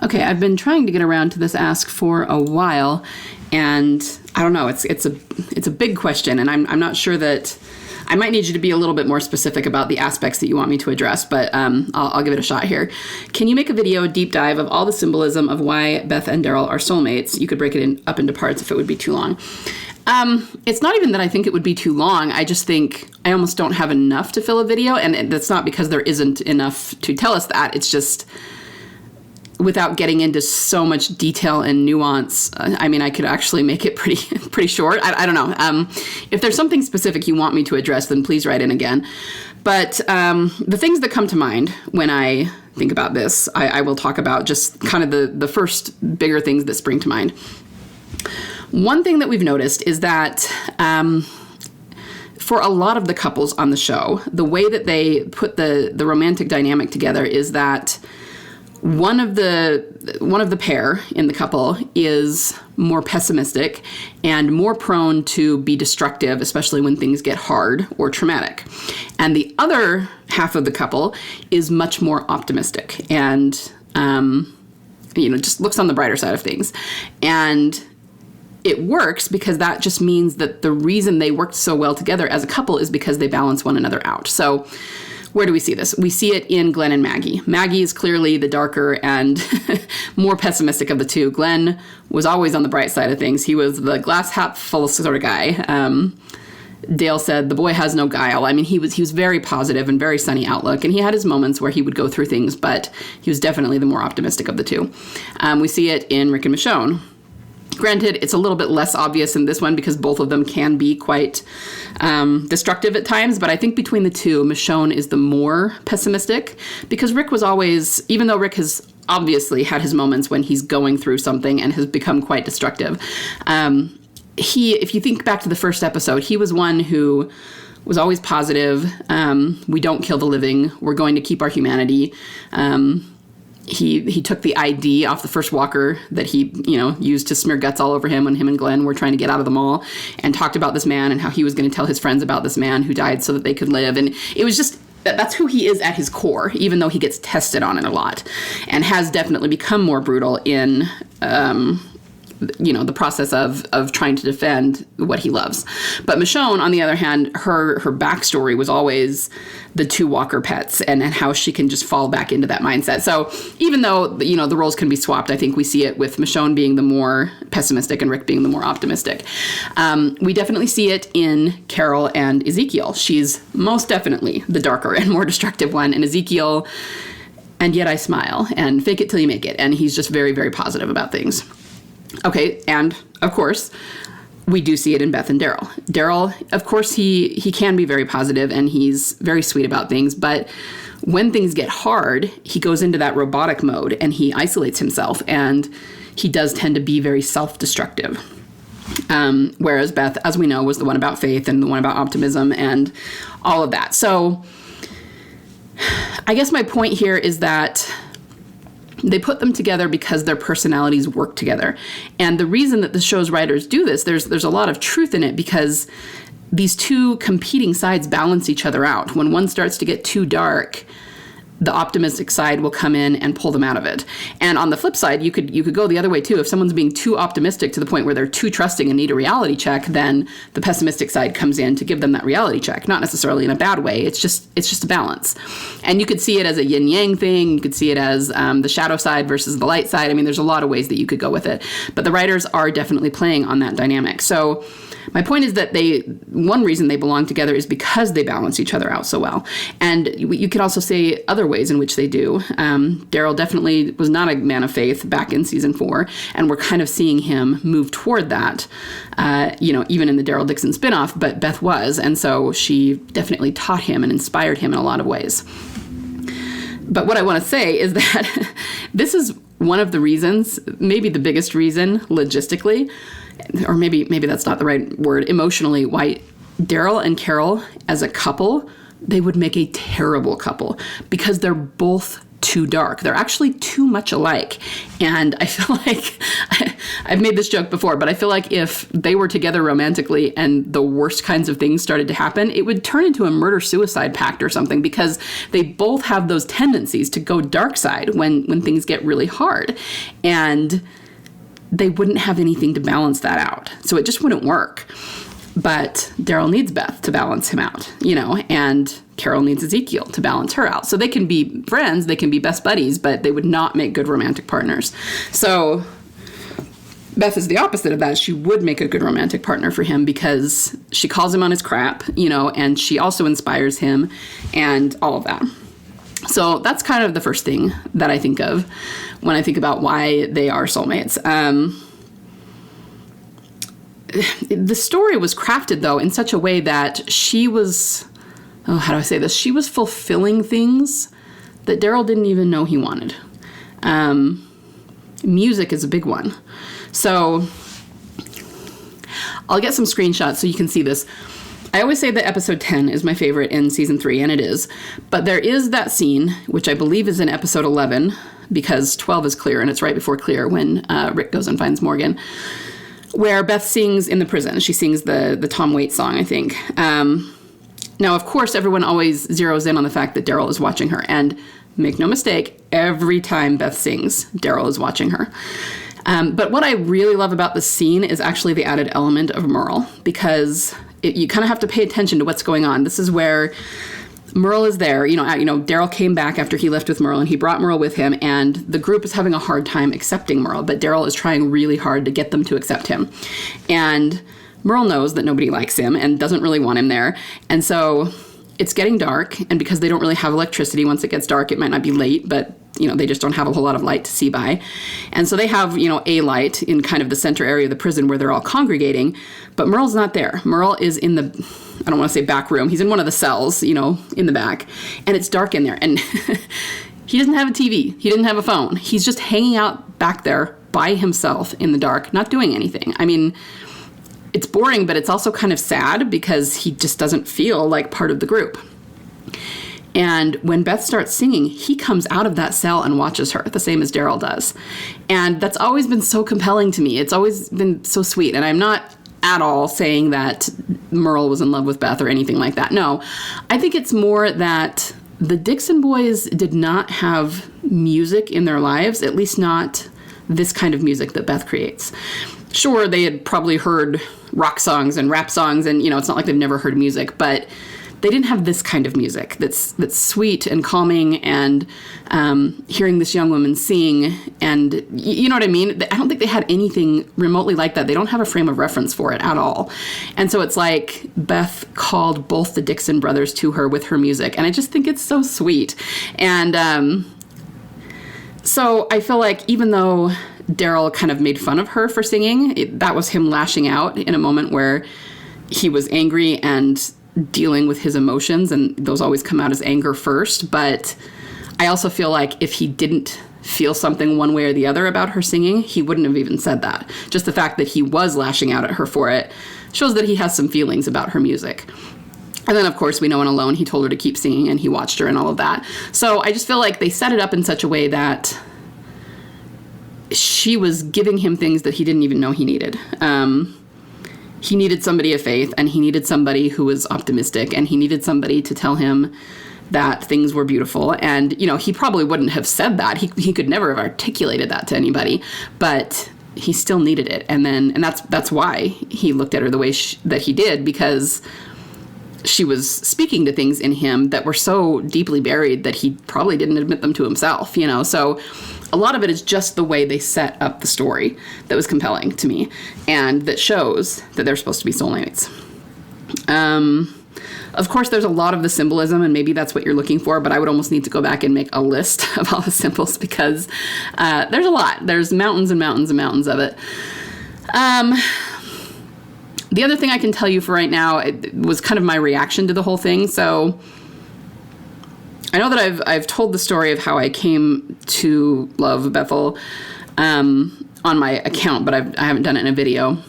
Okay, I've been trying to get around to this ask for a while, and I don't know, it's a big question, and I'm not sure that I might need you to be a little bit more specific about the aspects that you want me to address, but I'll give it a shot here. Can you make a video deep dive of all the symbolism of why Beth and Daryl are soulmates? You could break it up into parts if it would be too long. It's not even that I think it would be too long. I just think I almost don't have enough to fill a video, and that's not because there isn't enough to tell us that. It's just without getting into so much detail and nuance. I mean, I could actually make it pretty short. I don't know. If there's something specific you want me to address, then please write in again. But the things that come to mind when I think about this, I will talk about just kind of the first bigger things that spring to mind. One thing that we've noticed is that for a lot of the couples on the show, the way that they put the romantic dynamic together is that one of the pair in the couple is more pessimistic and more prone to be destructive, especially when things get hard or traumatic. And the other half of the couple is much more optimistic and, just looks on the brighter side of things. And it works because that just means that the reason they worked so well together as a couple is because they balance one another out. So where do we see this? We see it in Glenn and Maggie. Maggie is clearly the darker and more pessimistic of the two. Glenn was always on the bright side of things. He was the glass half full sort of guy. Dale said, the boy has no guile. I mean, he was very positive and very sunny outlook, and he had his moments where he would go through things, but he was definitely the more optimistic of the two. We see it in Rick and Michonne. Granted, it's a little bit less obvious in this one because both of them can be quite destructive at times, but I think between the two, Michonne is the more pessimistic because Rick was always, even though Rick has obviously had his moments when he's going through something and has become quite destructive, if you think back to the first episode, he was one who was always positive. We don't kill the living. We're going to keep our humanity. He took the ID off the first walker that he, used to smear guts all over him when him and Glenn were trying to get out of the mall, and talked about this man and how he was going to tell his friends about this man who died so that they could live. And it was just, that's who he is at his core, even though he gets tested on it a lot and has definitely become more brutal in, the process of trying to defend what he loves. But Michonne, on the other hand, her backstory was always the two Walker pets and how she can just fall back into that mindset. So even though, the roles can be swapped, I think we see it with Michonne being the more pessimistic and Rick being the more optimistic. We definitely see it in Carol and Ezekiel. She's most definitely the darker and more destructive one. And Ezekiel, and yet I smile, and fake it till you make it. And he's just very, very positive about things. Okay, and of course, we do see it in Beth and Daryl. Daryl, of course, he can be very positive and he's very sweet about things, but when things get hard, he goes into that robotic mode and he isolates himself, and he does tend to be very self-destructive. Whereas Beth, as we know, was the one about faith and the one about optimism and all of that. So I guess my point here is that they put them together because their personalities work together. And the reason that the show's writers do this, there's a lot of truth in it because these two competing sides balance each other out. When one starts to get too dark, the optimistic side will come in and pull them out of it. And on the flip side, you could go the other way too. If someone's being too optimistic to the point where they're too trusting and need a reality check, then the pessimistic side comes in to give them that reality check. Not necessarily in a bad way. It's just a balance. And you could see it as a yin-yang thing. You could see it as the shadow side versus the light side. I mean, there's a lot of ways that you could go with it. But the writers are definitely playing on that dynamic. So my point is that one reason they belong together is because they balance each other out so well. And you could also say other ways in which they do. Daryl definitely was not a man of faith back in season 4, and we're kind of seeing him move toward that, even in the Daryl Dixon spinoff, but Beth was, and so she definitely taught him and inspired him in a lot of ways. But what I want to say is that this is one of the reasons, maybe the biggest reason logistically, or maybe that's not the right word, emotionally, why Daryl and Carol as a couple, they would make a terrible couple because they're both too dark. They're actually too much alike. And I feel like, I've made this joke before, but I feel like if they were together romantically and the worst kinds of things started to happen, it would turn into a murder-suicide pact or something, because they both have those tendencies to go dark side when things get really hard. And they wouldn't have anything to balance that out. So it just wouldn't work. But Daryl needs Beth to balance him out, and Carol needs Ezekiel to balance her out. So they can be friends, they can be best buddies, but they would not make good romantic partners. So Beth is the opposite of that. She would make a good romantic partner for him because she calls him on his crap, and she also inspires him and all of that. So that's kind of the first thing that I think of when I think about why they are soulmates. The story was crafted, though, in such a way that she was, how do I say this? She was fulfilling things that Daryl didn't even know he wanted. Music is a big one. So I'll get some screenshots so you can see this. I always say that episode 10 is my favorite in season 3, and it is. But there is that scene, which I believe is in episode 11, because 12 is Clear, and it's right before Clear when Rick goes and finds Morgan, where Beth sings in the prison. She sings the Tom Waits song, I think. Now, of course, everyone always zeroes in on the fact that Daryl is watching her. And make no mistake, every time Beth sings, Daryl is watching her. But what I really love about the scene is actually the added element of Merle, because you kind of have to pay attention to what's going on. This is where Merle is there. Daryl came back after he left with Merle, and he brought Merle with him, and the group is having a hard time accepting Merle, but Daryl is trying really hard to get them to accept him. And Merle knows that nobody likes him and doesn't really want him there. And so it's getting dark, and because they don't really have electricity, once it gets dark, it might not be late, but they just don't have a whole lot of light to see by. And so they have, a light in kind of the center area of the prison where they're all congregating, but Merle's not there. Merle is in the, I don't want to say back room. He's in one of the cells, in the back, and it's dark in there. And he doesn't have a TV. He didn't have a phone. He's just hanging out back there by himself in the dark, not doing anything. I mean, it's boring, but it's also kind of sad because he just doesn't feel like part of the group. And when Beth starts singing, he comes out of that cell and watches her, the same as Daryl does. And that's always been so compelling to me. It's always been so sweet. And I'm not at all saying that Merle was in love with Beth or anything like that. No, I think it's more that the Dixon boys did not have music in their lives, at least not this kind of music that Beth creates. Sure, they had probably heard rock songs and rap songs, and, it's not like they've never heard music, but they didn't have this kind of music that's sweet and calming, and hearing this young woman sing, and you know what I mean? I don't think they had anything remotely like that. They don't have a frame of reference for it at all. And so it's like Beth called both the Dixon brothers to her with her music, and I just think it's so sweet. And so I feel like even though Daryl kind of made fun of her for singing, that was him lashing out in a moment where he was angry and dealing with his emotions, and those always come out as anger first. But I also feel like if he didn't feel something one way or the other about her singing, he wouldn't have even said that. Just the fact that he was lashing out at her for it shows that he has some feelings about her music. And then, of course, we know in Alone, he told her to keep singing, and he watched her and all of that. So I just feel like they set it up in such a way that she was giving him things that he didn't even know he needed. He needed somebody of faith, and he needed somebody who was optimistic, and he needed somebody to tell him that things were beautiful. And, he probably wouldn't have said that. He could never have articulated that to anybody, but he still needed it. And that's why he looked at her the way that he did, because she was speaking to things in him that were so deeply buried that he probably didn't admit them to himself, So a lot of it is just the way they set up the story that was compelling to me, and that shows that they're supposed to be soulmates. Of course, there's a lot of the symbolism, and maybe that's what you're looking for, but I would almost need to go back and make a list of all the symbols, because there's a lot. There's mountains and mountains and mountains of it. The other thing I can tell you for right now, it was kind of my reaction to the whole thing. So I know that I've told the story of how I came to love Bethyl on my account, but I haven't done it in a video.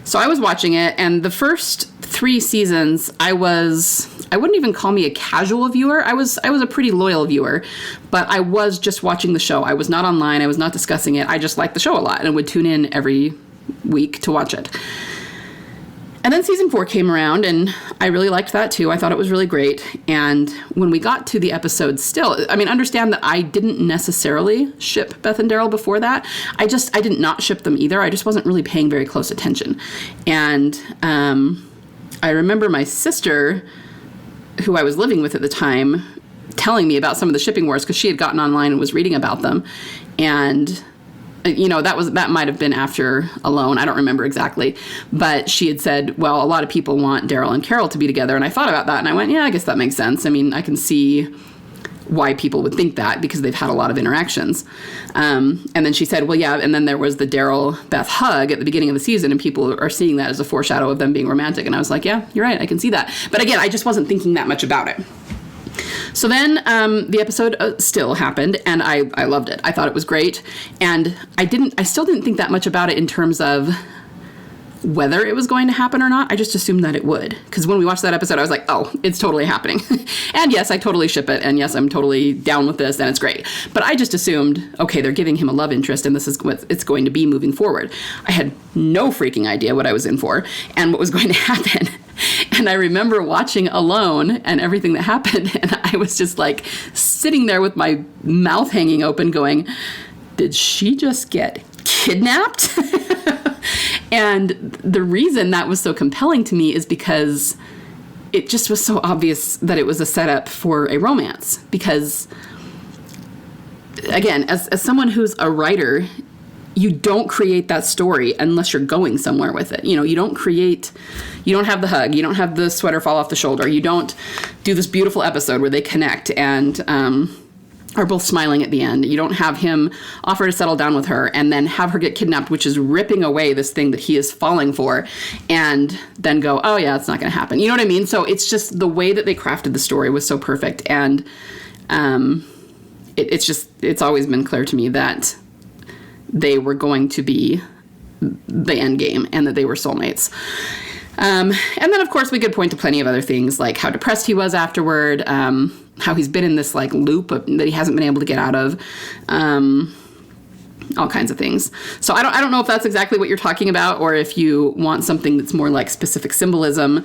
So I was watching it, and the first 3 seasons, I was I wouldn't even call me a casual viewer. I was a pretty loyal viewer, but I was just watching the show. I was not online. I was not discussing it. I just liked the show a lot and would tune in every week to watch it. And then season 4 came around, and I really liked that too. I thought it was really great. And when we got to the episode still, I mean, understand that I didn't necessarily ship Beth and Daryl before that. I did not ship them either. I just wasn't really paying very close attention. And I remember my sister, who I was living with at the time, telling me about some of the shipping wars because she had gotten online and was reading about them. And that might have been after Alone. I don't remember exactly. But she had said, well, a lot of people want Daryl and Carol to be together. And I thought about that and I went, yeah, I guess that makes sense. I mean, I can see why people would think that because they've had a lot of interactions. And then she said, well, yeah. And then there was the Daryl-Beth hug at the beginning of the season, and people are seeing that as a foreshadow of them being romantic. And I was like, yeah, you're right. I can see that. But again, I just wasn't thinking that much about it. So then the episode still happened, and I loved it. I thought it was great, and I still didn't think that much about it in terms of whether it was going to happen or not. I just assumed that it would, because when we watched that episode, I was like, oh, it's totally happening. And yes, I totally ship it, and yes, I'm totally down with this, and it's great. But I just assumed, okay, they're giving him a love interest, and this is what it's going to be moving forward. I had no freaking idea what I was in for and what was going to happen. And I remember watching Alone and everything that happened, and I was just like sitting there with my mouth hanging open going, did she just get kidnapped? And the reason that was so compelling to me is because it just was so obvious that it was a setup for a romance. Because, again, as someone who's a writer, you don't create that story unless you're going somewhere with it. You don't have the hug, you don't have the sweater fall off the shoulder, you don't do this beautiful episode where they connect and are both smiling at the end. You don't have him offer to settle down with her and then have her get kidnapped, which is ripping away this thing that he is falling for, and then go, oh yeah, it's not going to happen. You know what I mean? So it's just the way that they crafted the story was so perfect. And it's always been clear to me that they were going to be the end game and that they were soulmates. And then, of course, we could point to plenty of other things, like how depressed he was afterward, how he's been in this like loop that he hasn't been able to get out of, all kinds of things. So I don't know if that's exactly what you're talking about, or if you want something that's more like specific symbolism.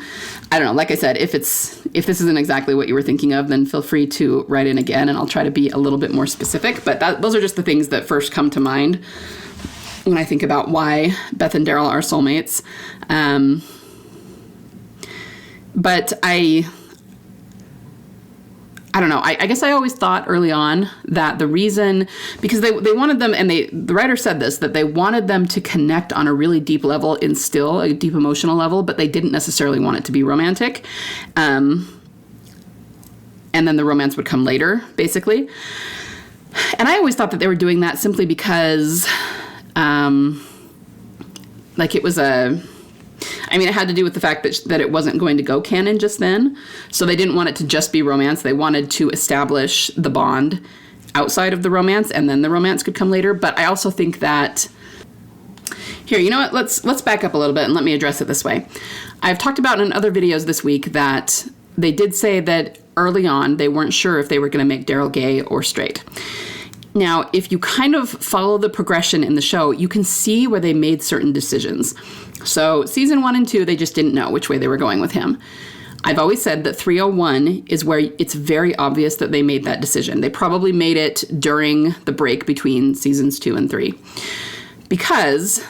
I don't know. Like I said, if this isn't exactly what you were thinking of, then feel free to write in again, and I'll try to be a little bit more specific. But those are just the things that first come to mind when I think about why Beth and Daryl are soulmates. But I don't know. I guess I always thought early on that the reason, because they wanted them, and the writer said this, that they wanted them to connect on a really deep level and still a deep emotional level, but they didn't necessarily want it to be romantic. And then the romance would come later, basically. And I always thought that they were doing that simply because, it was it had to do with the fact that it wasn't going to go canon just then. So they didn't want it to just be romance. They wanted to establish the bond outside of the romance, and then the romance could come later. But I also think that, here, you know what? Let's back up a little bit and let me address it this way. I've talked about in other videos this week that they did say that early on they weren't sure if they were going to make Daryl gay or straight. Now, if you kind of follow the progression in the show, you can see where they made certain decisions. So season 1 and 2, they just didn't know which way they were going with him. I've always said that 301 is where it's very obvious that they made that decision. They probably made it during the break between seasons 2 and 3. Because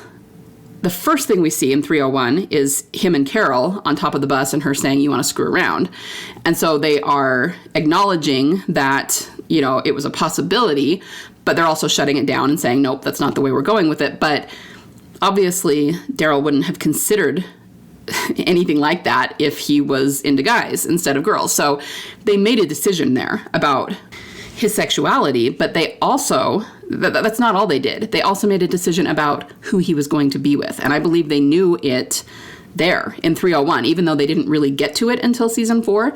the first thing we see in 301 is him and Carol on top of the bus and her saying, you want to screw around. And so they are acknowledging that, it was a possibility, but they're also shutting it down and saying, nope, that's not the way we're going with it. But obviously, Daryl wouldn't have considered anything like that if he was into guys instead of girls. So they made a decision there about his sexuality, but they also, that's not all they did. They also made a decision about who he was going to be with. And I believe they knew it there in 301, even though they didn't really get to it until season 4,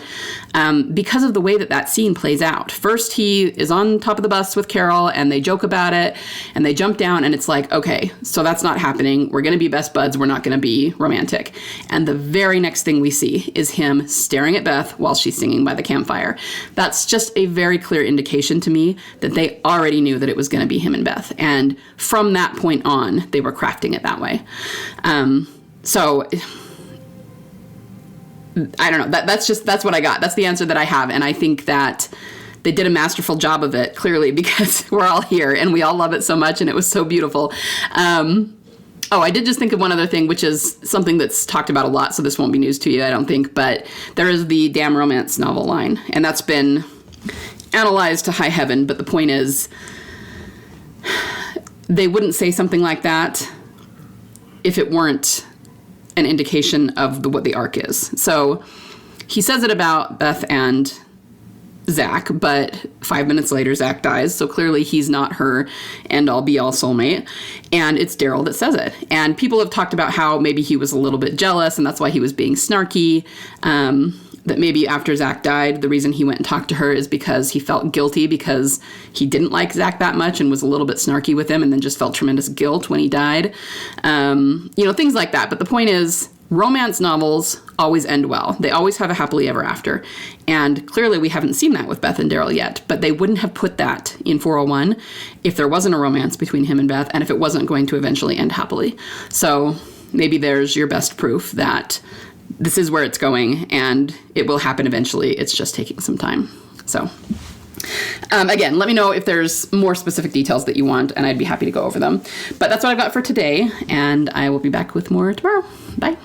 because of the way that scene plays out. First, he is on top of the bus with Carol, and they joke about it, and they jump down, and it's like, okay, so that's not happening. We're going to be best buds. We're not going to be romantic. And the very next thing we see is him staring at Beth while she's singing by the campfire. That's just a very clear indication to me that they already knew that it was going to be him and Beth. And from that point on, they were crafting it that way. So I don't know. That's what I got. That's the answer that I have. And I think that they did a masterful job of it, clearly, because we're all here and we all love it so much and it was so beautiful. I did just think of one other thing, which is something that's talked about a lot, so this won't be news to you, I don't think, but there is the damn romance novel line, and that's been analyzed to high heaven, but the point is, they wouldn't say something like that if it weren't an indication of what the arc is. So he says it about Beth and Zach, but 5 minutes later, Zach dies. So clearly he's not her end-all be-all soulmate. And it's Daryl that says it. And people have talked about how maybe he was a little bit jealous and that's why he was being snarky. That maybe after Zach died, the reason he went and talked to her is because he felt guilty because he didn't like Zach that much and was a little bit snarky with him and then just felt tremendous guilt when he died. Things like that. But the point is, romance novels always end well. They always have a happily ever after. And clearly we haven't seen that with Beth and Daryl yet, but they wouldn't have put that in 401 if there wasn't a romance between him and Beth and if it wasn't going to eventually end happily. So maybe there's your best proof that this is where it's going and it will happen eventually. It's just taking some time. So again, let me know if there's more specific details that you want and I'd be happy to go over them. But that's what I've got for today and I will be back with more tomorrow. Bye.